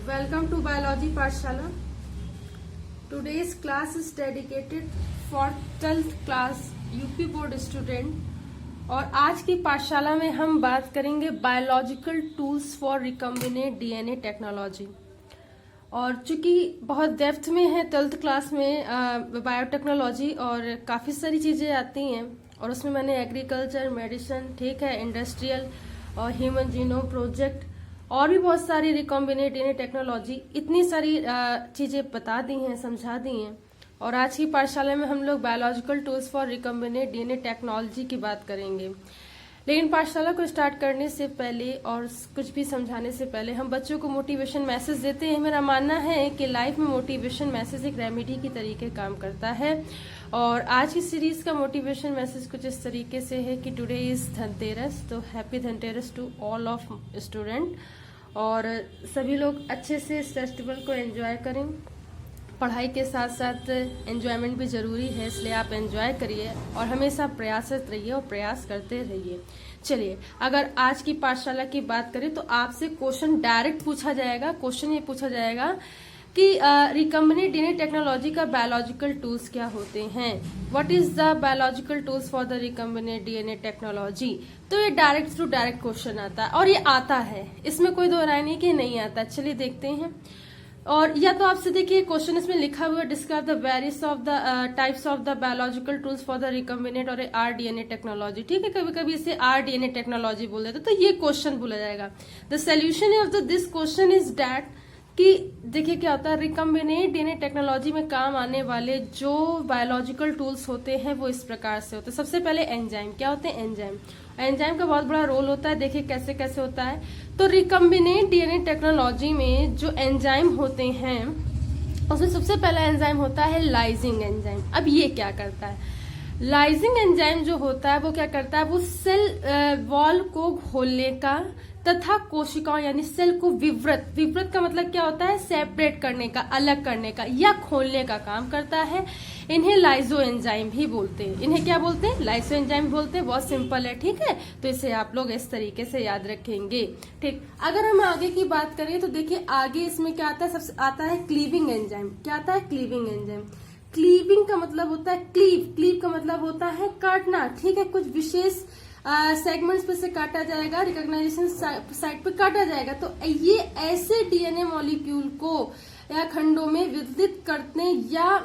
Welcome to Biology Pathshala. Today's class is dedicated for 12th class UP board student और आज की पाठशाला में हम बात करेंगे biological tools for recombinant DNA technology. और चूंकि बहुत डेप्थ में है 12th क्लास में बायोटेक्नोलॉजी और काफ़ी सारी चीज़ें आती हैं और उसमें मैंने एग्रीकल्चर, मेडिसिन, ठीक है, इंडस्ट्रियल और ह्यूमन जीनोम प्रोजेक्ट और भी बहुत सारी रिकॉम्बिनेंट डीएनए टेक्नोलॉजी, इतनी सारी चीज़ें बता दी हैं, समझा दी हैं। और आज की पाठशाला में हम लोग biological tools for recombinant DNA technology की बात करेंगे। लेकिन पाठशाला को स्टार्ट करने से पहले और कुछ भी समझाने से पहले हम बच्चों को मोटिवेशन मैसेज देते हैं। मेरा मानना है कि लाइफ में मोटिवेशन मैसेज एक रेमेडी की तरीके काम करता है। और आज की सीरीज का मोटिवेशन मैसेज कुछ इस तरीके से है कि टुडे इज धनतेरस, तो happy Dhanteras to all of student. और सभी लोग अच्छे से इस फेस्टिवल को एंजॉय करें। पढ़ाई के साथ साथ एंजॉयमेंट भी जरूरी है, इसलिए आप एंजॉय करिए और हमेशा प्रयासरत रहिए और प्रयास करते रहिए। चलिए, अगर आज की पाठशाला की बात करें तो आपसे क्वेश्चन डायरेक्ट पूछा जाएगा। क्वेश्चन ये पूछा जाएगा कि रिकम्बिनेंट डीएनए टेक्नोलॉजी का बायोलॉजिकल टूल्स क्या होते हैं। What is the biological tools for the recombinant DNA technology. तो ये डायरेक्ट टू डायरेक्ट क्वेश्चन आता है और ये आता है, इसमें कोई दो राय नहीं कि नहीं आता। चलिए देखते हैं। और या तो आपसे देखिए क्वेश्चन इसमें लिखा हुआ है, describe the various of the types of the biological tools for the recombinant और आरडीएनए टेक्नोलॉजी। ठीक है, कभी कभी इसे आरडीएनए टेक्नोलॉजी बोल देते, तो ये क्वेश्चन बोला जाएगा। The solution of this question is that कि देखिए क्या होता है, रिकम्बिनेंट डीएनए टेक्नोलॉजी में काम आने वाले जो बायोलॉजिकल टूल्स होते हैं वो इस प्रकार से होते हैं। सबसे पहले एंजाइम। क्या होते हैं? एंजाइम। एंजाइम का बहुत बड़ा रोल होता है। देखिए कैसे कैसे होता है। तो रिकम्बिनेंट डीएनए टेक्नोलॉजी में जो एंजाइम होते हैं उसमें सबसे पहला एंजाइम होता है लाइजिंग एंजाइम। अब ये क्या करता है? लाइजिंग एंजाइम जो होता है वो क्या करता है, वो सेल वॉल को खोलने का तथा कोशिकाओं यानी सेल को विवृत का मतलब क्या होता है, सेपरेट करने का, अलग करने का या खोलने का काम करता है। इन्हें लाइजो एंजाइम भी बोलते हैं। इन्हें क्या बोलते हैं? लाइजो एंजाइम बोलते हैं। बहुत सिंपल है, ठीक है, तो इसे आप लोग इस तरीके से याद रखेंगे। ठीक, अगर हम आगे की बात करें तो देखिए आगे इसमें क्या आता है, सबसे आता है क्लीविंग एंजाइम। क्या आता है? Cleaving enzyme. क्लीविंग का मतलब होता है क्लीव का मतलब होता है काटना। ठीक है, कुछ विशेष सेगमेंट्स पे से काटा जाएगा, रिकॉग्नाइजेशन साइट पे काटा जाएगा। तो ये ऐसे डीएनए मॉलिक्यूल को या खंडों में विघटित करने या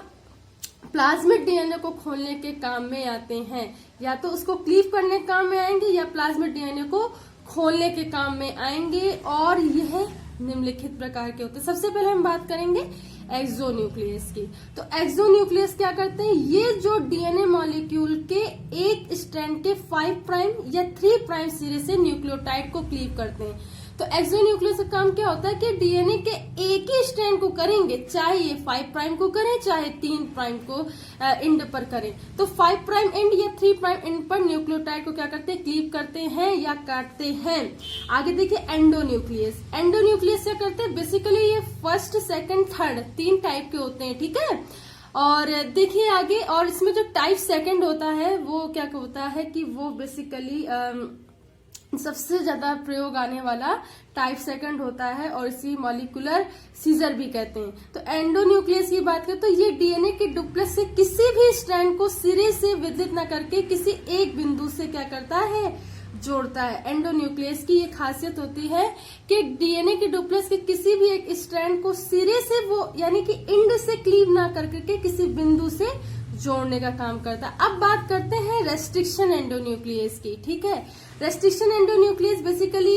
प्लाज्मिड डीएनए को खोलने के काम में आते हैं। या तो उसको क्लीव करने के काम में आएंगे या प्लाज्मिड डीएनए को खोलने के काम में आएंगे। और यह निम्नलिखित प्रकार के होते हैं। सबसे पहले हम बात करेंगे एक्सोन्यूक्लियस की। तो एक्सोन्यूक्लियस क्या करते हैं, ये जो डीएनए मॉलिक्यूल के एक स्ट्रैंड के 5 प्राइम या 3 प्राइम सिरे से न्यूक्लियोटाइड को क्लीव करते हैं। तो एक्सोन्यूक्लियस का काम क्या होता है कि डीएनए के एक ही स्ट्रैंड को करेंगे, चाहे ये 5 प्राइम को करें चाहे 3 प्राइम को एंड पर करें। तो 5 प्राइम एंड या 3 प्राइम एंड पर न्यूक्लियोटाइड को क्या करते हैं, क्लीव करते हैं या काटते हैं। आगे देखिए एंडोन्यूक्लियस। एंडोन्यूक्लियस क्या करते हैं, बेसिकली ये फर्स्ट, सेकंड, थर्ड 3 टाइप के होते हैं। ठीक है, और देखिए आगे, और इसमें जो टाइप सेकंड होता है वो क्या होता है कि वो बेसिकली सबसे ज्यादा प्रयोग आने वाला टाइप सेकंड होता है और इसी मॉलिक्यूलर सीजर भी कहते हैं। तो एंडोन्यूक्लियस की बात करें तो ये डीएनए के डुप्लेक्स से किसी भी स्ट्रैंड को सिरे से विद्युत न करके किसी एक बिंदु से क्या करता है, जोड़ता है। एंडोन्यूक्लियस की ये खासियत होती है कि डीएनए के डुप्लेक्स के किसी भी एक स्ट्रैंड को सिरे से वो यानी कि एंड से क्लीव ना करके किसी बिंदु से जोड़ने का काम करता है। अब बात करते हैं रेस्ट्रिक्शन एंडोन्यूक्लियस की। ठीक है, रेस्ट्रिक्शन एंडोन्यूक्लियस बेसिकली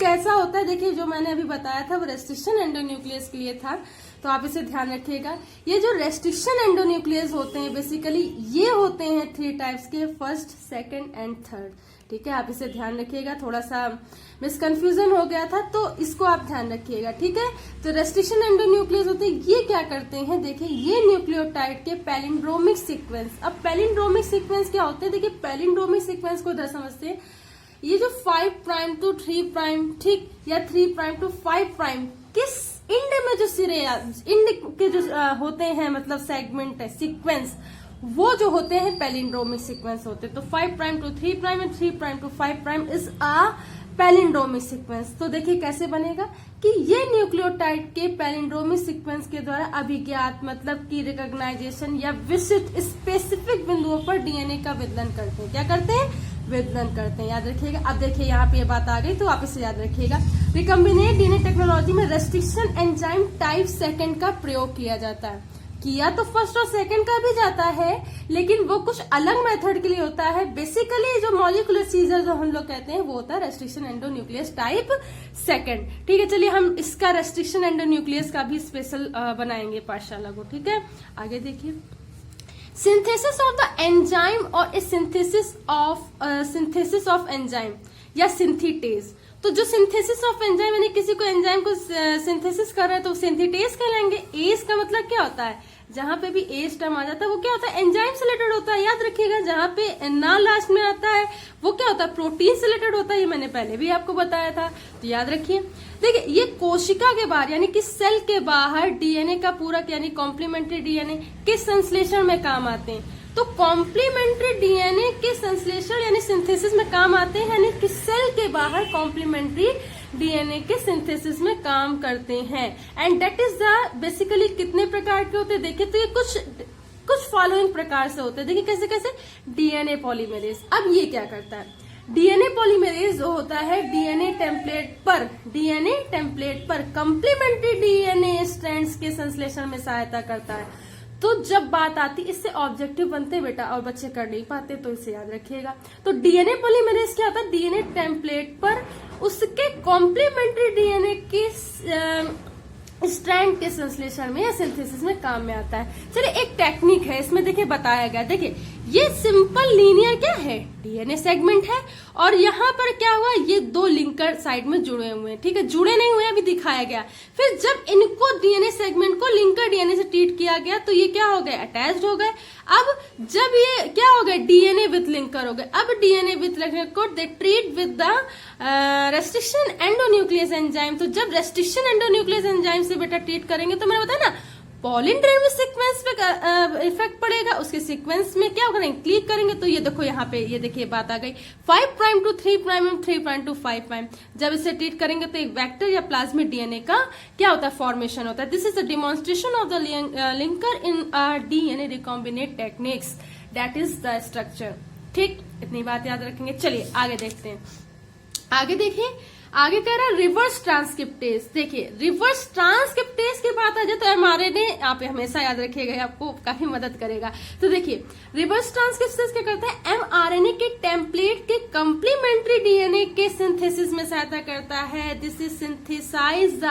कैसा होता है, देखिए जो मैंने अभी बताया था वो रेस्ट्रिक्शन एंडोन्यूक्लियस के लिए था, तो आप इसे ध्यान रखिएगा। ये जो रेस्ट्रिक्शन एंडोन्यूक्लियस होते हैं बेसिकली ये होते हैं 3 टाइप्स के, फर्स्ट, सेकंड एंड थर्ड। ठीक है, आप इसे ध्यान रखिएगा। थोड़ा सा मिसकंफ्यूजन हो गया था तो इसको आप ध्यान रखिएगा। ठीक है, तो रेस्ट्रिक्शन एंडोन्यूक्लियस होते हैं, ये क्या करते हैं, देखिए ये न्यूक्लियोटाइड के पैलिंड्रोमिक सीक्वेंस। अब पैलिंड्रोमिक सीक्वेंस क्या होते हैं, देखिए पैलिंड्रोमिक सीक्वेंस को इधर समझते हैं। ये जो 5 प्राइम टू 3 प्राइम, ठीक, या 3 प्राइम टू 5 प्राइम, किस इंड में जो सिरे इंड के जो होते हैं, मतलब सेगमेंट है, सीक्वेंस, वो जो होते हैं पैलिंड्रोमिक सीक्वेंस होते हैं। तो 5 prime to 3 prime and 3 prime to 5 prime is a palindromic sequence. तो देखिए कैसे बनेगा कि ये न्यूक्लियोटाइड के पैलिंड्रोमिक सीक्वेंस के द्वारा अभिज्ञात मतलब की रिकॉग्नाइजेशन या विशिष्ट स्पेसिफिक बिंदुओं पर डीएनए का विदलन करते हैं। क्या करते हैं? विदलन करते हैं। याद रखिएगा। अब देखिए यहाँ पे ये बात आ गई तो वापस से याद रखिएगा। रिकम्बिनेट डीएनए टेक्नोलॉजी में रेस्ट्रिक्शन एंजाइम टाइप सेकंड का प्रयोग किया जाता है। किया तो फर्स्ट और सेकंड का भी जाता है, लेकिन वो कुछ अलग मेथड के लिए होता है। बेसिकली जो मॉलिक्यूलर सीजर जो हम लोग कहते हैं वो होता है रेस्ट्रिक्शन एंडोन्यूक्लियस टाइप सेकंड। ठीक है, चलिए हम इसका रेस्ट्रिक्शन एंडोन्यूक्लियस का भी स्पेशल बनाएंगे पाठशाला को। ठीक है, आगे देखिए। सिंथेसिस ऑफ द एंजाइम और सिंथेसिस ऑफ एंजाइम या सिंथेटेज। तो जो सिंथेसिस ऑफ एंजाइम यानी किसी को एंजाइम को सिंथेसिस कर रहे हैं तो सिंथेटेज कहलाएंगे। एज का मतलब क्या होता है? जहां पे भी एज टर्म आ जाता है वो क्या होता है? एंजाइम से रिलेटेड होता है। याद रखिएगा। जहां पे ना लास्ट में आता है वो क्या होता है? प्रोटीन से रिलेटेड होता है। ये मैंने पहले भी आपको बताया था, तो याद रखिए। देखिए, ये कोशिका के बाहर यानी कि सेल के बाहर डीएनए का पूरक यानी कॉम्प्लीमेंट्री डीएनए के संश्लेषण में काम आते हैं। तो कॉम्प्लीमेंट्री डीएनए के संश्लेषण यानी सिंथेसिस में काम आते हैं, यानी कि सेल के बाहर कॉम्प्लीमेंट्री डीएनए के सिंथेसिस में काम करते हैं। And that is the basically कितने प्रकार के होते हैं? देखिए, तो ये कुछ फॉलोइंग प्रकार से होते हैं। देखिए कैसे कैसे। DNA polymerase. अब ये क्या करता है? डीएनए पॉलीमेरेज जो होता है डीएनए टेम्पलेट पर कॉम्प्लीमेंट्री डीएनए स्ट्रैंड्स के संश्लेषण में सहायता करता है। तो जब बात आती इससे ऑब्जेक्टिव बनते बेटा, और बच्चे कर नहीं पाते, तो इसे याद रखिएगा। तो डीएनए पॉलीमेरेज क्या होता है? डीएनए टेम्पलेट पर उसके कॉम्प्लीमेंट्री डीएनए के स्ट्रैंड के संश्लेषण में या सिंथेसिस में काम में आता है। चलिए, एक टेक्निक है इसमें, देखिए बताया गया। देखिए, ये सिंपल लीनियर क्या है? डीएनए सेगमेंट है, और यहाँ पर क्या हुआ? ये दो लिंकर साइड में जुड़े हुए हैं। ठीक है, जुड़े नहीं हुए अभी दिखाया गया। फिर जब इनको डीएनए सेगमेंट को लिंकर डीएनए से ट्रीट किया गया तो ये क्या हो गए? अटैच्ड हो गए। अब जब ये क्या हो गए? डीएनए विथ लिंकर हो गए। अब डीएनए विथ लिंकर को they treat with the restriction endonuclease enzyme. तो जब रेस्ट्रिक्शन एंडोन्यूक्लियस एंजाइम से बेटा ट्रीट करेंगे तो मैंने बताया ना, पॉलिंड्रोमिक सीक्वेंस पे इफेक्ट पड़ेगा। उसके सीक्वेंस में क्या करेंगे? क्लिक करेंगे तो ये देखो यहाँ पे, ये देखिए बात आ गई 5 prime to 3 prime and 3 prime to 5 prime. जब इसे ट्रीट करेंगे तो एक वेक्टर या प्लाज्मिड डीएनए का क्या होता है? फॉर्मेशन होता है। This is the demonstration of the linker in DNA recombinant techniques, that is the structure. ठीक, इतनी बात याद रखेंगे। चलिए आगे देखते हैं। आगे देखिए, आगे कह रहा है रिवर्स ट्रांसक्रिप्टेज। देखिए, रिवर्स ट्रांसक्रिप्टेज की बात आ जाए तो एमआरएनए आप हमेशा याद रखिएगा, आपको काफी मदद करेगा। तो देखिए, रिवर्स ट्रांसक्रिप्टेज क्या करता है? एमआरएनए के टेम्पलेट के कॉम्प्लीमेंट्री डीएनए के सिंथेसिस में सहायता करता है। This is synthesise the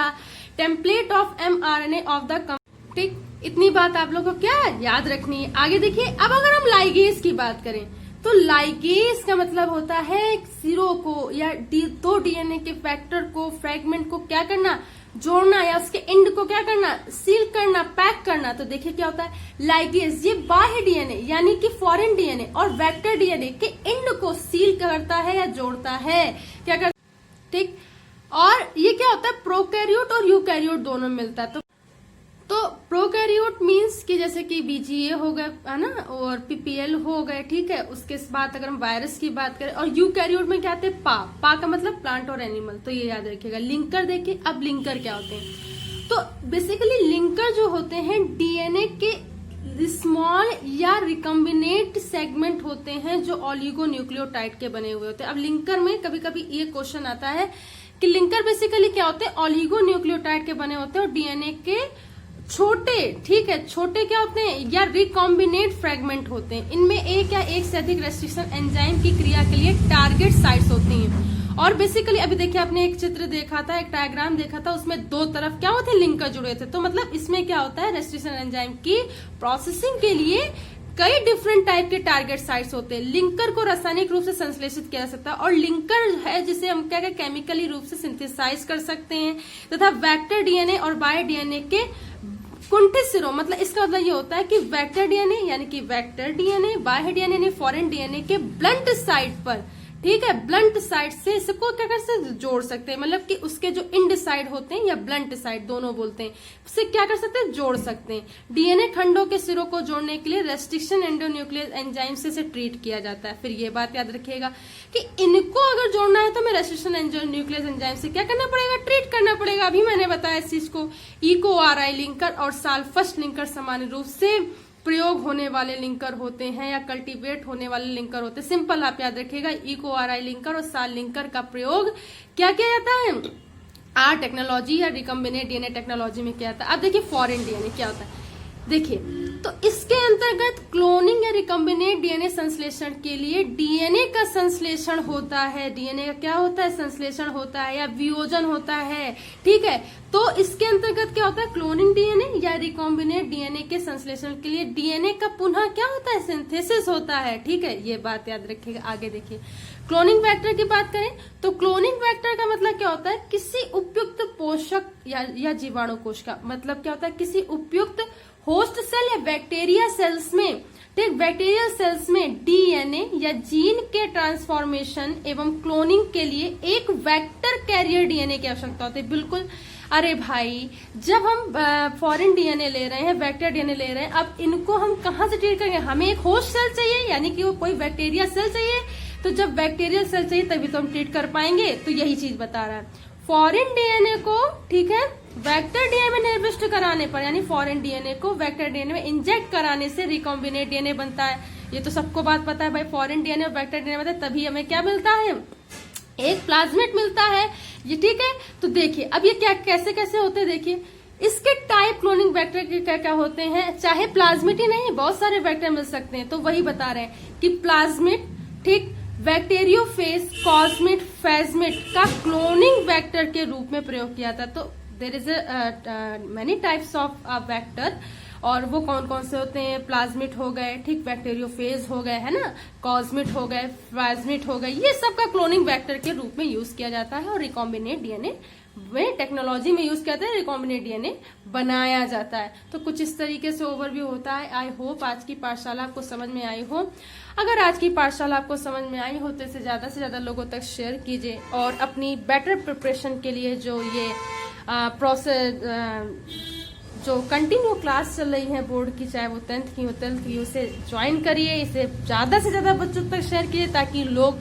template of mRNA of the. ठीक, इतनी बात आप लोगों को क्या याद रखनी है। आगे देखिए, अब अगर हम लाइगेज की बात करें तो लाइगेज का मतलब होता है सिरों को या दो डीएनए के फैक्टर को, फ्रेगमेंट को क्या करना? जोड़ना, या उसके एंड को क्या करना? सील करना, पैक करना। तो देखिए क्या होता है? लाइगेज ये बाह्य डीएनए यानी कि फॉरेन डीएनए और वेक्टर डीएनए के एंड को सील करता है या जोड़ता है। क्या करता है? ठीक, और ये क्या होता है? प्रोकैरियोट और यूकैरियोट दोनों मिलता है। तो प्रोकैरियोट मीन्स कि जैसे कि बीजीए हो गए, है ना, और पीपीएल हो गए। ठीक है, उसके बाद अगर हम वायरस की बात करें, और यूकैरियोट में क्या आते हैं? पा का मतलब प्लांट और एनिमल। तो ये याद रखिएगा। लिंकर देखिए, अब लिंकर क्या होते हैं? तो बेसिकली लिंकर जो होते हैं डीएनए के स्मॉल या रिकम्बिनेट सेगमेंट होते हैं जो ऑलिगोन्यूक्लियोटाइड के बने हुए होते हैं। अब लिंकर में कभी कभी ये क्वेश्चन आता है कि लिंकर बेसिकली क्या होते हैं? ऑलिगोन्यूक्लियोटाइड के बने होते हैं और डीएनए के छोटे, ठीक है, छोटे क्या होते हैं? या रिकॉम्बिनेट फ्रेगमेंट होते हैं। इनमें एक या एक से अधिक रेस्ट्रिक्शन एंजाइम की क्रिया के लिए टारगेट साइट्स होती हैं। और बेसिकली अभी देखिए, आपने एक चित्र देखा था, एक डायग्राम देखा था, उसमें दो तरफ क्या होते हैं? लिंकर जुड़े थे। तो मतलब इसमें क्या होता है? रेस्ट्रिक्शन एंजाइम की प्रोसेसिंग के लिए कई डिफरेंट टाइप के टारगेट साइट्स होते हैं। लिंकर को रासायनिक रूप से संश्लेषित किया जा सकता है, और लिंकर है जिसे हम क्या केमिकली रूप से सिंथेसाइज कर सकते हैं, तथा वेक्टर डीएनए और बायो डीएनए के कुंठित सिरों, मतलब इसका मतलब ये होता है कि वेक्टर डीएनए यानी कि वेक्टर डीएनए, बाह्य डीएनए यानी फॉरेन डीएनए के ब्लंट साइड पर ठीक है। ब्लंट साइड से इसको क्या कर सकते हैं, जोड़ सकते हैं, मतलब कि उसके जो इंड साइड होते हैं या ब्लंट साइड दोनों बोलते हैं, उससे क्या कर सकते हैं, जोड़ सकते हैं। डीएनए खंडों के सिरों को जोड़ने के लिए रेस्ट्रिक्शन एंडोन्यूक्लियस एंजाइम से इसे ट्रीट किया जाता है। फिर ये बात याद रखिएगा कि इनको अगर जोड़ना है तो हमें रेस्ट्रिक्शन एंडोन्यूक्लियस एंजाइम से क्या करना पड़ेगा, ट्रीट करना पड़ेगा। अभी मैंने बताया इस चीज को। इको-आरआई लिंकर और साल्फस्ट लिंकर सामान्य रूप से प्रयोग होने वाले लिंकर होते हैं या कल्टीवेट होने वाले लिंकर होते हैं। सिंपल आप याद रखिएगा, इको-आरआई लिंकर और साल लिंकर का प्रयोग क्या किया जाता है, आर टेक्नोलॉजी या रिकम्बिनेट डीएनए टेक्नोलॉजी में किया जाता है। अब देखिए फॉरेन डीएनए क्या होता है, देखिए तो इसके अंतर्गत क्लोनिंग या रिकम्बिनेट डीएनए संश्लेषण के लिए डीएनए का संश्लेषण होता है। डीएनए का क्या होता है, संश्लेषण होता है या वियोजन होता है, ठीक है। तो इसके अंतर्गत क्या होता है, क्लोनिंग डीएनए या रिकॉम्बिनेट डीएनए के संश्लेषण के लिए डीएनए का पुनः क्या होता है, सिंथेसिस होता है, ठीक है। ये बात याद रखिएगा। आगे देखिए क्लोनिंग वेक्टर की बात करें तो क्लोनिंग वेक्टर का मतलब क्या होता है, किसी उपयुक्त पोषक या जीवाणु कोश का मतलब क्या होता है, किसी उपयुक्त होस्ट सेल या बैक्टीरिया सेल्स में, ठीक, बैक्टीरियल सेल्स में डीएनए या जीन के ट्रांसफॉर्मेशन एवं क्लोनिंग के लिए एक वेक्टर कैरियर डीएनए की आवश्यकता होती है। बिल्कुल, अरे भाई जब हम फॉरेन डीएनए ले रहे हैं, वेक्टर डीएनए ले रहे हैं, अब इनको हम कहाँ से ट्रीट करेंगे, हमें एक होस्ट सेल चाहिए, यानी कि वो कोई बैक्टीरिया सेल चाहिए। तो जब बैक्टीरियल सेल चाहिए तभी तो हम ट्रीट कर पाएंगे। तो यही चीज बता रहा है। फॉरेन डीएनए को, ठीक है, वेक्टर डीएनए में निर्दिष्ट कराने पर, यानी फॉरेन डीएनए को वेक्टर डीएनए में इंजेक्ट कराने से रिकॉम्बिनेट डीएनए बनता है। ये तो सबको बात पता है भाई, फॉरेन डीएनए और वेक्टर डीएनए बनता है, तभी हमें क्या मिलता है, एक प्लाज्मिड मिलता है, ये ठीक है। तो देखिए अब ये क्या कैसे कैसे होते हैं, देखिए इसके टाइप क्लोनिंग वेक्टर के क्या क्या होते हैं, चाहे प्लाज्मिड ही नहीं बहुत सारे वेक्टर मिल सकते हैं। तो वही बता रहे हैं कि प्लाज्मिड, ठीक, बैक्टीरियोफेज, कॉस्मिड, फेजमिड का क्लोनिंग वेक्टर के रूप में प्रयोग किया था। तो there is many types of vector, और वो कौन कौन से होते हैं, प्लाज्मिड हो गए, ठीक, बैक्टीरियोफेज हो गए, है ना, कॉस्मिड हो गए, फ्लाज्मिड हो गए, ये सब का क्लोनिंग वेक्टर के रूप में यूज किया जाता है। और रिकॉम्बिनेट डीएनए में टेक्नोलॉजी में यूज किया जाता है, रिकॉम्बिनेट डीएनए बनाया जाता है। तो कुछ इस तरीके से ओवरव्यू होता है। आई होप आज की पाठशाला आपको समझ में आई हो। अगर आज की पाठशाला आपको समझ में आई हो तो इसे ज्यादा से ज्यादा लोगों तक शेयर कीजिए, और अपनी बेटर प्रिपरेशन के लिए जो ये प्रोसेस जो कंटिन्यू क्लास चल रही है बोर्ड की, चाहे वो 10th की हो 12th की, उसे ज्वाइन करिए, इसे ज्यादा से ज्यादा बच्चों तक शेयर कीजिए ताकि लोग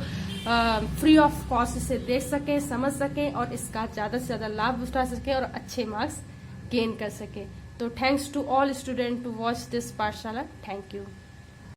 फ्री ऑफ कॉस्ट इसे देख सकें, समझ सकें और इसका ज्यादा से ज्यादा लाभ उठा सकें और अच्छे मार्क्स गेन कर सकें। तो thanks to all student to watch this Pathshala. Thank you.